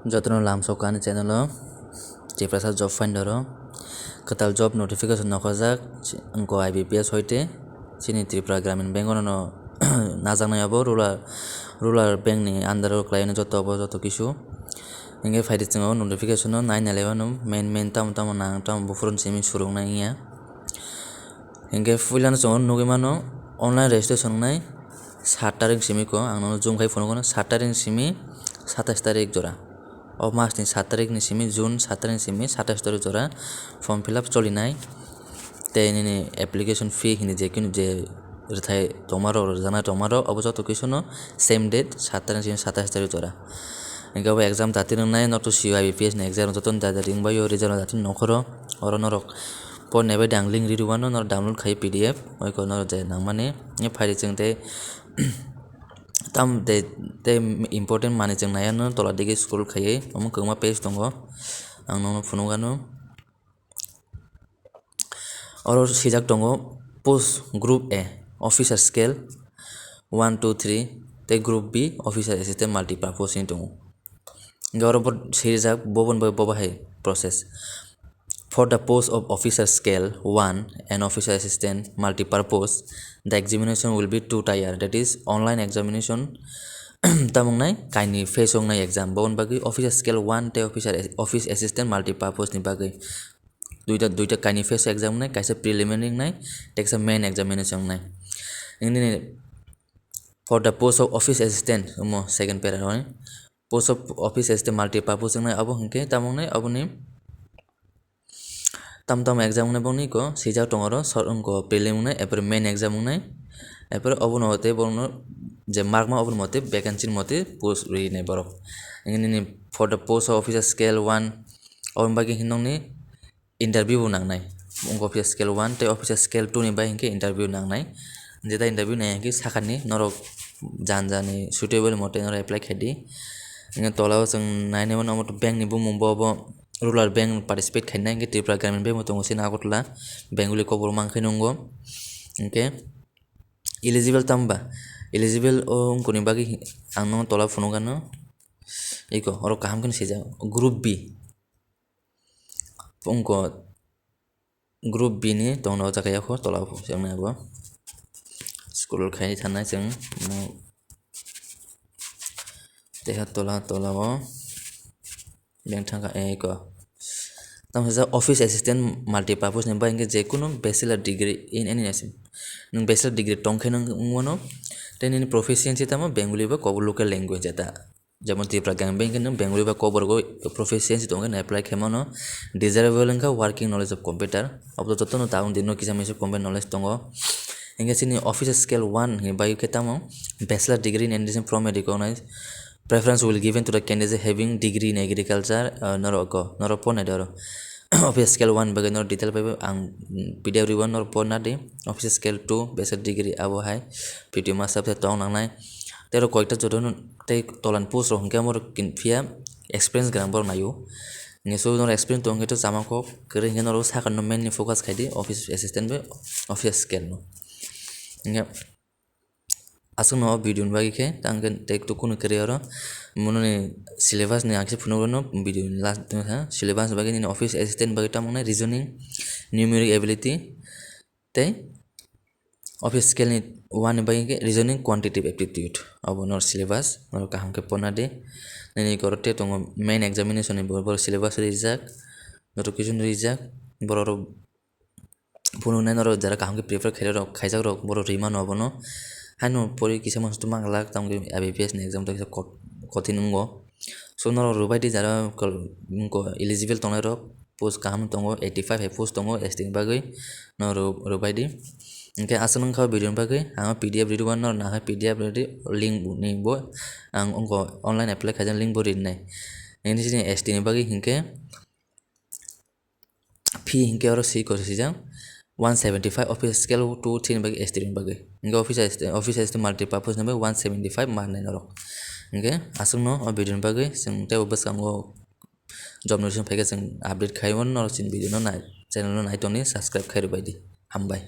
Jotno lamsokani channel Tiprasa job finder kwtal job notification nokojak angko IBPS hoite chini Tripura Gramin Bank no najaknai abo rural bank ni under o khlaino joto kisu inge faidi chingo notification no 9/11 main tam nang tam bufurun simi surungnai ya inge fuilan chongo nugimano online registration nai 7 tarik simi ko angno zoom khai phone kono 7 tarik simi 27 tarik jora o mas ni 7 tarik ni simi June 7 tarik simi 27 tarik jora form fill up cholinai te ni application fee hini je kinu je rthai tomaro jana tomaro obojoto kisu no same date 7 tarik simi 27 tarik jora inga bo exam datin nai not to IBPS ni exam joton dating bayo result datin nokhoro oro norok po nebe dang link riduano nor download khai PDF oi ko nor je nangmani ni faili chingte tam de important mani ching nayano tola dige scroll khai omo kongma page tongo ang no phunugano oro sijak tongo post group A officer scale 1 2 3 te group B officer assistant multipurpose ni tongo goro sijak bobon boba hai process for the post of officer scale 1 and officer assistant multipurpose, the examination will be 2 tier, that is online examination. Tamungnai kaini face ongnai exam bon bagi officer scale 1 te office assistant multipurpose ni bagi duita kaini face exam nai kaisa preliminary nai teksa main examination nai ini for the post of office assistant mo second para nai post of office assistant multipurpose nai abo hingke tamungnai aboni tam exam nai boni ko sijak tongoro ko prelim nai epor main exam nai epor obono hote bono je mark ma obon mote vacancy mote post ri ne borok ini for the post of officer scale 1 obon bagi hinong ni interview nangnai officer scale 1 te officer scale 2 ni bai hinke interview nangnai jeta interview nai hinke sakani norok janjani suitable mote nor apply khedi inga tolao jeng naine mo bank ni bumung bo rural bank participate khainai ke Tripura Gramin Bank mo sina agotla bengali kobor mangkhai nongo inke eligible tamba eligible o koni bagi angno tola phunugano iko oro kaham kin sija group B pungko group B ni tongno jakaya kho tola jengna bo scroll khai thanai jeng teha tola o bank thanga eko tam haja office assistant multipurpose ni bangke je kuno bachelor degree in any nation nung bachelor degree tongkhai nang ngono ten in proficiency tamo bengali ba ko local language eta যেমন Tripura Gramin Bank nang bengali ba ko borgo proficiency tongke na apply khemono desirable nga working knowledge of computer obto totono taun dinno kisame computer knowledge tongo engage sini officer scale 1 ni bayu ketamo bachelor degree in any from a recognized preference will given to the candidate having degree in agriculture noro pone doro officer scale 1 bagai nor detail pabe ang PDF ribbon nor pona de officer scale 2 bachelor degree abo hai video ma sabse tong nangnai tero koikta jodon te tolan post ro hingke amor kinfia experience gram bor nayo ngeso nor experience tong heto jamako kere nge nor sakan no main ni focus khaidi office assistant be officer scale no nge asung no video bagi ke tangken tek to kun career monone syllabus ni akse phuno no video last ha syllabus bagi ni office assistant bagi tamone reasoning numeric ability te office scale ni one bagi ke reasoning quantitative aptitude abo nor syllabus nor kaham ke pona de ni korote tongo main examination ni bor syllabus rijak notification rijak bororo phuno nai nor jara kaham ke prefer khaijak rok bor riman obono hano pori kisa mastu manglak tamge IBPS ni exam to kisa kotin ngo so nor rubai di jara ko eligible tonai rok post kaham tongo 85 post tongo ST bagai nor rubai di inke asanung kha video bagai ang PDF read one nor na PDF ready link ni bo ang onko online apply khajan link bo read nai ini sini ST ni bagai hinke fee hinke oro si ko sijang 175 office scale 2 3 bagi student bagi inga office assistant multipurpose number 175 marne norok inge asung no video bagi sing te obas kango job notification phaika sing update khaimon nor sin video no nai channel no nai toni subscribe khairu baidi hambai।